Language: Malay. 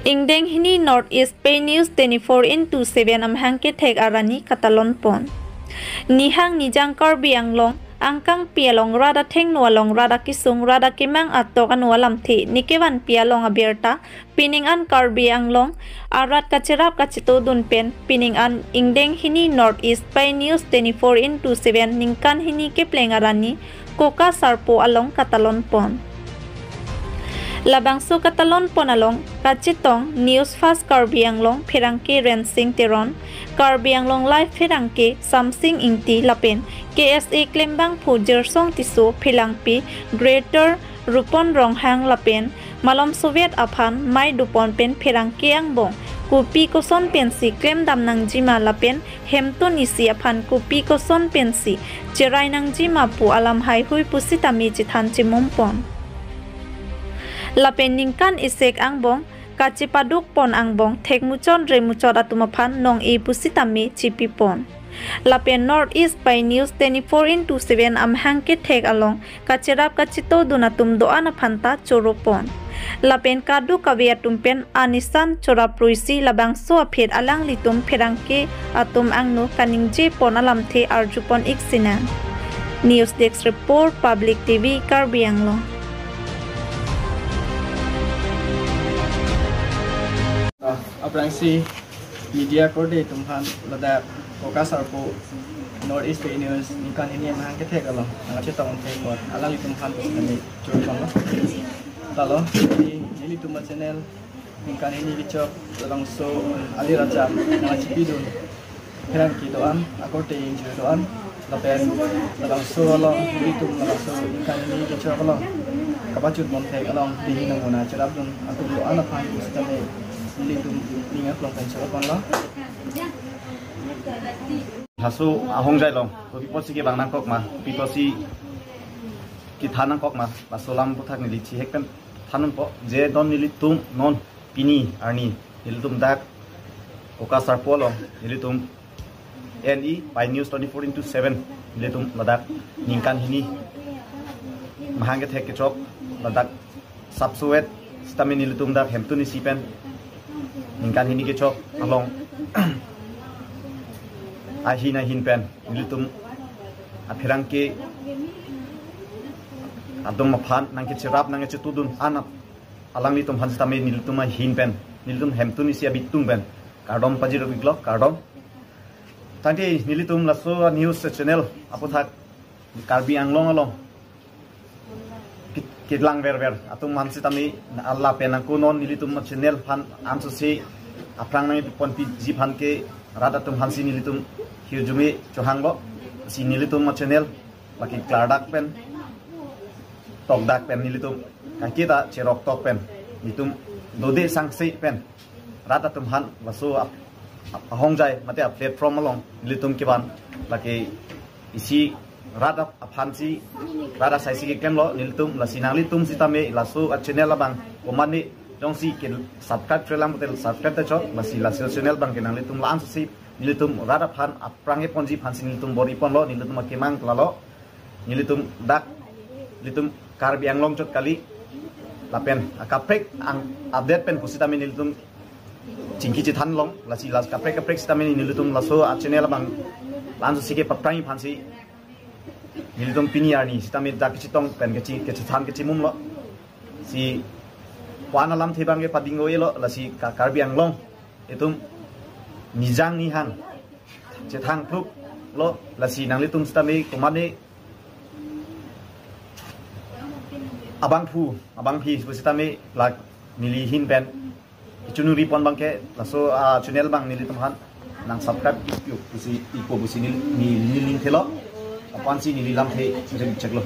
Ingdeng hini North East Pay News 24/7 amhang ke thek arani katalon pon. Nihang nijang Karbi Anglong angkang pialong rada theng nualong rada kisung rada kimang atok anualam thi nikewan pialong abierta pining an Karbi Anglong arat kacirap kacito dun pen pining an Ingdeng hini North East Pay News 24/7 ningkan hini ke pleng arani koka sarpo along katalon pon. Labangso katalon ponalong kacitong news fast Karbi Anglong phirangke rensing teron Karbi Anglong live phirangke samsing ingti lapen KSA klembang pujer song tiso philangpi greater rupon ronghang lapen malom Soviet aphan mai dupon pen phirangke angbong kupi koson pensi klem damnang jima lapen hemton isi aphan kupi koson pensi jerai nang jima pu alam hai hui pusitami jithan chimumpon lapen ningkan isek angbong kacipaduk pon angbong thekmuchon remuchot atumaphan nong e pusitami chipipon lapen North East Pay News 24/7 amhang ke thek along kachirap kachito dunatum doan aphanta choropon lapen kadu kavia tumpen anisan chorapruisi labangso aphet alang litum pherangke atum angno kaningje ponalam the arjupon iksinan News Desk Report Public TV Karbi Anglong. Aprangsi media kode tumhan lada koka sarpo North East Pay News nikan ini mahang ketek along nang cetong tekot alang li tumhan ini curang lo talo ini tumma channel nikan ini dicok langsung ali raja nang cipidun heran ki doan akote injur doan lapen langsung along ini tum langsung nikan ini dicok along kapacut montek along di nang mona cerap dun aku doan apa yang sistemnya ini tuh ingat long pencet apa lah? Hasu ahong jai long, people si ke bang nangkok mah, people si kita nangkok mah, pasolam putak nili cihek kan tanun po, je don nili tum non pini arni, nili tum dak, oka sarpo long, nili tum NE by News 24/7, nili tum ladak ningkan hini, mahangget hek kecok, ladak subsuet, stamin nili tum dak hemtuni sipen. Ningkan hini kecok along ahina hin pen nilitum aphirangke adong maphan nang ke chirap nang ke tudun anap alang litum hanstame nilitum hin pen nilitum hemtuni sia bitung pen kardom pajiro biglok kardom tadi nilitum laso news channel apothak Karbi Anglong along kidlang ver atung mansi tami Allah penangku non nilitum channel pan ansu si aprang nang pon pi jipan ke rada tum hansi nilitum hiujumi chohanglo si nilitum channel laki klardak pen tokdak pen nilitum kakita cherok tok pen nilitum dode sangsi pen rada tum han wasu ahongjai mate platform along nilitum kiban laki isi rada aphansi rada saisi ke kemlo nilitum la sinang litum sitame lasu channel abang komani dongsi ke subscribe trelam hotel subscribe ta masih la channel bang kenang litum la ansi nilitum rada phan aprange ponji phan nilitum bori pon lo nilitum kemang lalo nilitum dak litum Karbi Anglong chot kali lapen akaprek ang update pen pusitame nilitum chingki chithan long lasi las kaprek sitame nilitum laso channel bang lansu sike paprangi phansi nilitum piniarni sitame dak chitong pen ke chithan ke chimum lo si wana lam thibang ke padingo yelo lasi Karbi Anglong itum nijang nihan chethang phup lo lasi nang litum stami komani abang phi sitame lak nili hin pen chunu ripon bangke laso channel bang nilitum han nang subscribe yu pusi ipo pusi ni link thelo apan si nili lam the cheklo